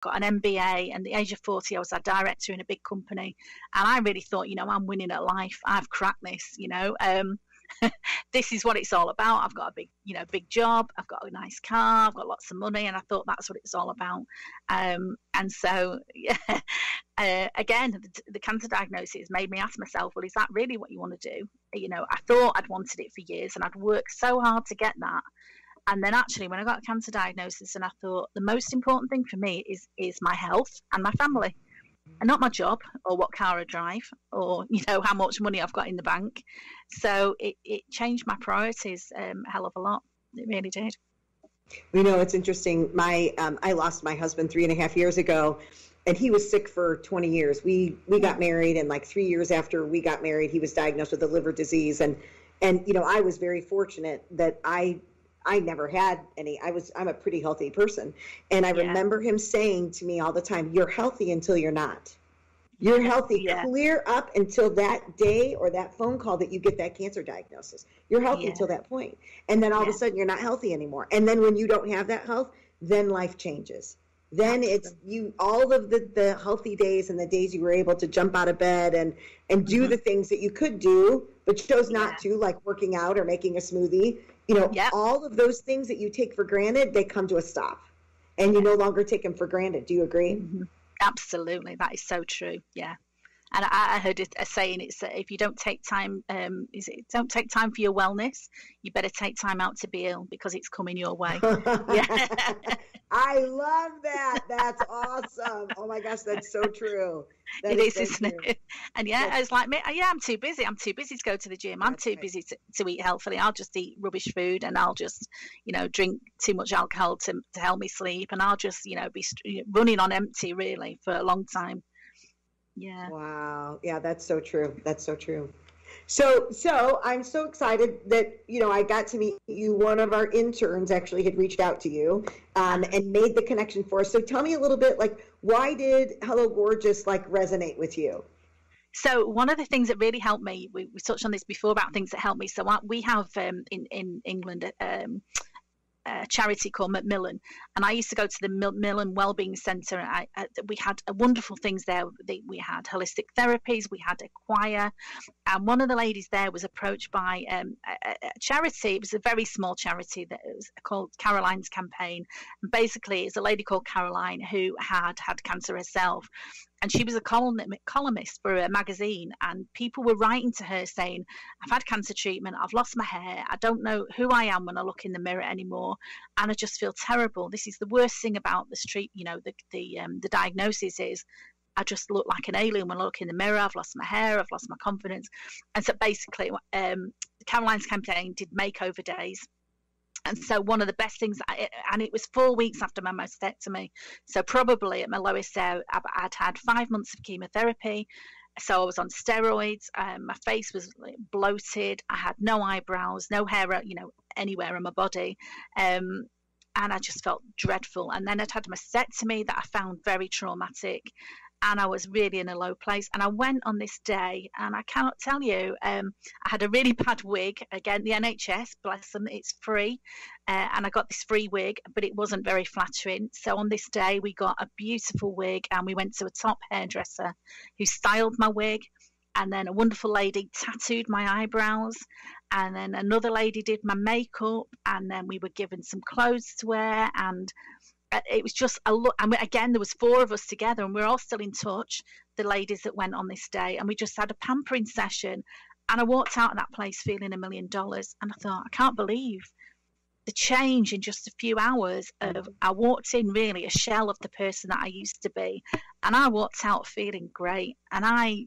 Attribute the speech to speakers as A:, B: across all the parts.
A: got an MBA, and at the age of 40, I was a director in a big company. And I really thought, I'm winning at life. I've cracked this, this is what it's all about. I've got a big job. I've got a nice car. I've got lots of money. And I thought that's what it's all about. And so, again, the cancer diagnosis made me ask myself, well, is that really what you want to do? I thought I'd wanted it for years, and I'd worked so hard to get that. And then actually, when I got a cancer diagnosis, and I thought the most important thing for me is my health and my family, and not my job or what car I drive or, how much money I've got in the bank. So it changed my priorities a hell of a lot. It really did.
B: It's interesting. I lost my husband 3.5 years ago, and he was sick for 20 years. We got married, and like 3 years after we got married, he was diagnosed with a liver disease. And I was very fortunate that I never had any. I'm a pretty healthy person. And I remember him saying to me all the time, you're healthy until you're not. You're healthy clear up until that day or that phone call that you get that cancer diagnosis. You're healthy until that point. And then all of a sudden you're not healthy anymore. And then when you don't have that health, then life changes. Then it's all of the healthy days and the days you were able to jump out of bed and do the things that you could do, but chose not to, like working out or making a smoothie. All of those things that you take for granted, they come to a stop, and you no longer take them for granted. Do you agree?
A: Mm-hmm. Absolutely. That is so true. Yeah. And I heard a saying, it's that if you don't take time, don't take time for your wellness, you better take time out to be ill, because it's coming your way.
B: I love that. That's awesome. Oh my gosh, that's so true.
A: It is, isn't it? And I was like, I'm too busy. I'm too busy to go to the gym. I'm too busy to eat healthily. I'll just eat rubbish food, and I'll just, drink too much alcohol to help me sleep. And I'll just, be running on empty really for a long time. Yeah.
B: Wow. Yeah, that's so true. That's so true. So I'm so excited that, I got to meet you. One of our interns actually had reached out to you and made the connection for us. So tell me a little bit, why did Hello Gorgeous, resonate with you?
A: So one of the things that really helped me, we touched on this before about things that help me. So we have in England a charity called Macmillan, and I used to go to the Macmillan Wellbeing Centre, and we had wonderful things there. We had holistic therapies, we had a choir, and one of the ladies there was approached by a charity. It was a very small charity that was called Caroline's Campaign, and basically it's a lady called Caroline who had cancer herself. And she was a columnist for a magazine, and people were writing to her saying, I've had cancer treatment, I've lost my hair, I don't know who I am when I look in the mirror anymore, and I just feel terrible. This is the worst thing about this the diagnosis is I just look like an alien when I look in the mirror. I've lost my hair, I've lost my confidence. And so basically, Caroline's Campaign did makeover days. And so one of the best things, and it was 4 weeks after my mastectomy. So probably at my lowest there, I'd had 5 months of chemotherapy. So I was on steroids. My face was bloated. I had no eyebrows, no hair, anywhere on my body. And I just felt dreadful. And then I'd had a mastectomy that I found very traumatic. And I was really in a low place. And I went on this day, and I cannot tell you, I had a really bad wig. Again, the NHS, bless them, it's free. And I got this free wig, but it wasn't very flattering. So on this day, we got a beautiful wig, and we went to a top hairdresser who styled my wig. And then a wonderful lady tattooed my eyebrows. And then another lady did my makeup. And then we were given some clothes to wear. And it was just a look. And again, there was 4 of us together, and we're all still in touch, the ladies that went on this day, and we just had a pampering session. And I walked out of that place feeling $1 million, and I thought, I can't believe the change in just a few hours. I walked in really a shell of the person that I used to be, and I walked out feeling great. And I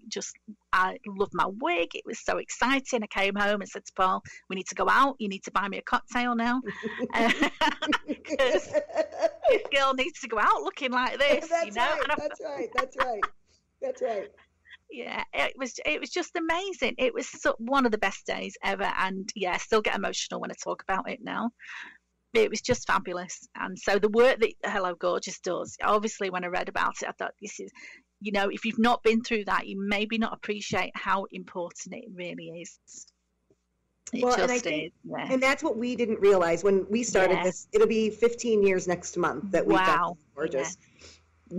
A: loved my wig. It was so exciting. I came home and said to Paul, we need to go out. You need to buy me a cocktail now. Because this girl needs to go out looking like this.
B: That's right.
A: Yeah, it was just amazing. It was one of the best days ever. And I still get emotional when I talk about it now. It was just fabulous. And so the work that Hello Gorgeous does, obviously when I read about it, I thought, this is, if you've not been through that, you maybe not appreciate how important it really is.
B: And that's what we didn't realize when we started this. It'll be 15 years next month that we got Gorgeous.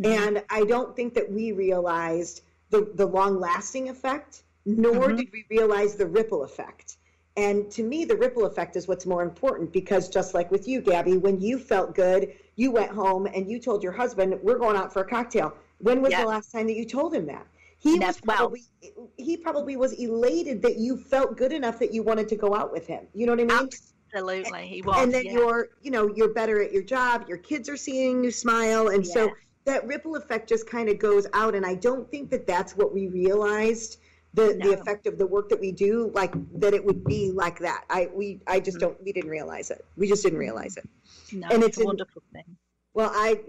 B: And I don't think that we realized the long-lasting effect, nor did we realize the ripple effect. And to me, the ripple effect is what's more important, because just like with you, Gabby, when you felt good, you went home and you told your husband, we're going out for a cocktail. When was the last time that you told him that? He probably was elated that you felt good enough that you wanted to go out with him. You know what I mean?
A: Absolutely, he was.
B: And then you're better at your job. Your kids are seeing you smile, and so that ripple effect just kind of goes out. And I don't think that that's what we realized. The effect of the work that we do, like that it would be like that. We didn't realize it. We just didn't realize it.
A: No, and it's a wonderful thing.
B: Well, I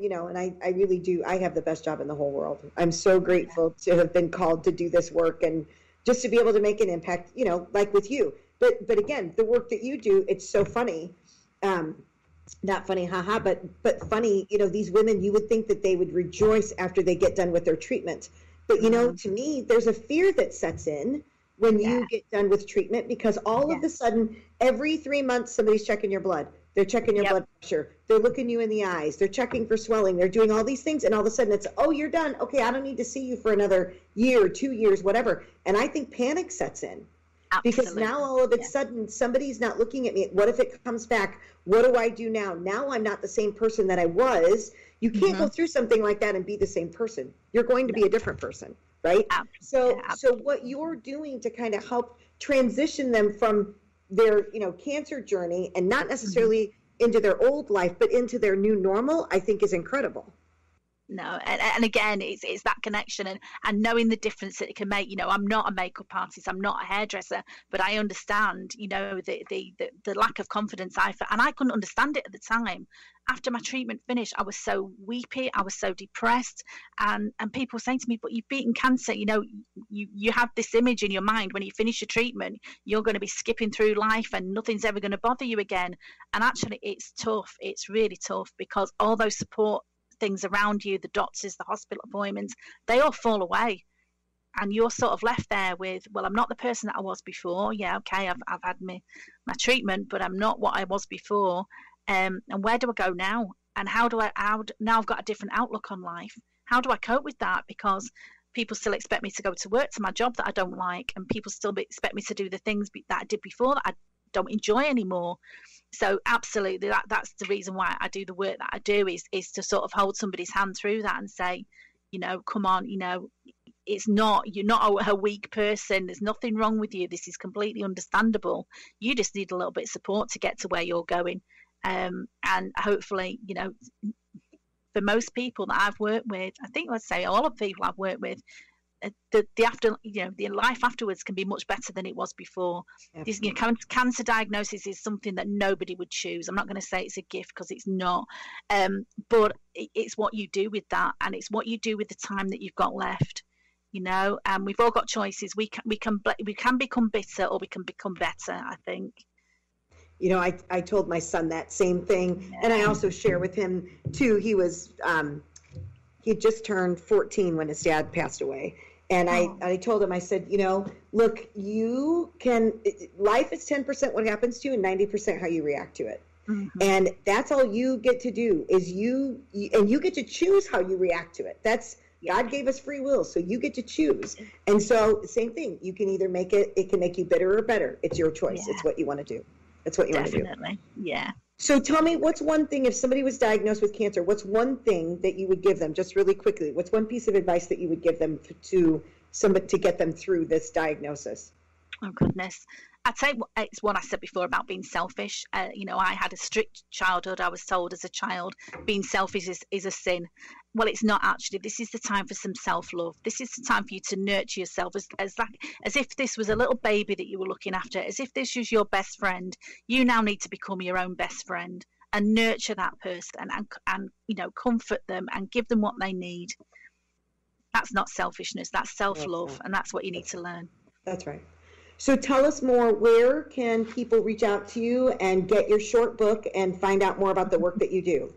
B: really do. I have the best job in the whole world. I'm so grateful to have been called to do this work and just to be able to make an impact, like with you. But again, the work that you do, it's so funny. Not funny, haha, but funny. These women, you would think that they would rejoice after they get done with their treatment. But, to me, there's a fear that sets in when you get done with treatment, because all of a sudden, every 3 months, somebody's checking your blood. They're checking your blood pressure. They're looking you in the eyes. They're checking for swelling. They're doing all these things. And all of a sudden it's, oh, you're done. Okay, I don't need to see you for another year, 2 years, whatever. And I think panic sets in. Absolutely. Because now all of a sudden somebody's not looking at me. What if it comes back? What do I do now? Now I'm not the same person that I was. You can't go through something like that and be the same person. You're going to be a different person, right? So what you're doing to kind of help transition them from their, cancer journey, and not necessarily into their old life, but into their new normal, I think is incredible.
A: No, and again, it's that connection and knowing the difference that it can make. I'm not a makeup artist, I'm not a hairdresser, but I understand, the lack of confidence and I couldn't understand it at the time. After my treatment finished, I was so weepy, I was so depressed, and people were saying to me, but you've beaten cancer, you have this image in your mind when you finish your treatment, you're going to be skipping through life and nothing's ever going to bother you again. And actually it's tough, it's really tough, because all those support things around you, the doctors, the hospital appointments, they all fall away, and you're sort of left there with, well, I'm not the person that I was before. Okay, I've had my treatment, but I'm not what I was before. And where do I go now? And now I've got a different outlook on life. How do I cope with that? Because people still expect me to go to work, to my job that I don't like, and people still expect me to do the things that I did before that I don't enjoy anymore. So absolutely, that's the reason why I do the work that I do, is to sort of hold somebody's hand through that and say, come on, you're not a weak person. There's nothing wrong with you. This is completely understandable. You just need a little bit of support to get to where you're going. And hopefully, for most people that I've worked with, I think I'd say all of the people I've worked with, the life afterwards can be much better than it was before. This, cancer diagnosis is something that nobody would choose. I'm not going to say it's a gift, because it's not, but it's what you do with that, and it's what you do with the time that you've got left. And we've all got choices. We can become bitter, or we can become better, I think.
B: I told my son that same thing, and I also share with him too. He was he had just turned 14 when his dad passed away. And I told him, I said, look, life is 10% what happens to you and 90% how you react to it. And that's all you get to do is you get to choose how you react to it. God gave us free will, so you get to choose. And so same thing, you can either it can make you bitter or better. It's your choice. It's what you want to do. It's what you want to do. Definitely. Yeah. So tell me, what's one thing, if somebody was diagnosed with cancer, what's one thing that you would give them, just really quickly? What's one piece of advice that you would give them to somebody to get them through this diagnosis?
A: Oh, goodness. I'd say it's what I said before about being selfish. I had a strict childhood. I was told as a child, being selfish is a sin. Well, it's not actually. This is the time for some self-love. This is the time for you to nurture yourself as if this was a little baby that you were looking after, as if this was your best friend. You now need to become your own best friend and nurture that person and comfort them and give them what they need. That's not selfishness. That's self-love, and that's what you need to learn. That's right. So tell us more. Where can people reach out to you and get your short book and find out more about the work that you do?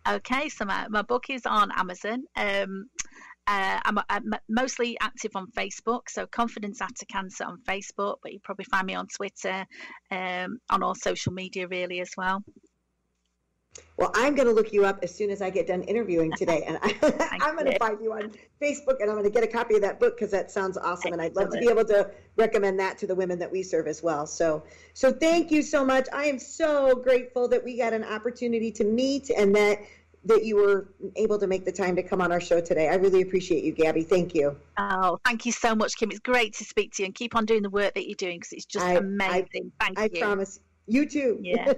A: Okay, so my book is on Amazon. I'm mostly active on Facebook, so Confidence After Cancer on Facebook, but you probably find me on Twitter, on all social media really as well.
B: Well, I'm going to look you up as soon as I get done interviewing today, and I'm going to find you on Facebook, and I'm going to get a copy of that book because that sounds awesome, and I'd love to be able to recommend that to the women that we serve as well. So thank you so much. I am so grateful that we got an opportunity to meet and that you were able to make the time to come on our show today. I really appreciate you, Gabby. Thank you.
A: Oh, thank you so much, Kim. It's great to speak to you, and keep on doing the work that you're doing because it's just amazing. Thank you.
B: I promise. You too.
A: Yeah.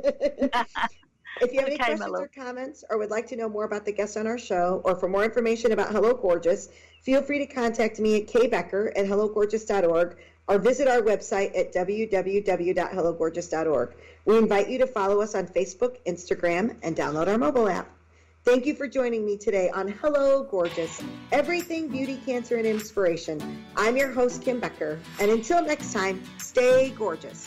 B: If you have any questions or comments or would like to know more about the guests on our show or for more information about Hello Gorgeous, feel free to contact me at kbecker@hellogorgeous.org or visit our website at www.hellogorgeous.org. We invite you to follow us on Facebook, Instagram, and download our mobile app. Thank you for joining me today on Hello Gorgeous, Everything Beauty, Cancer, and Inspiration. I'm your host, Kim Becker, and until next time, stay gorgeous.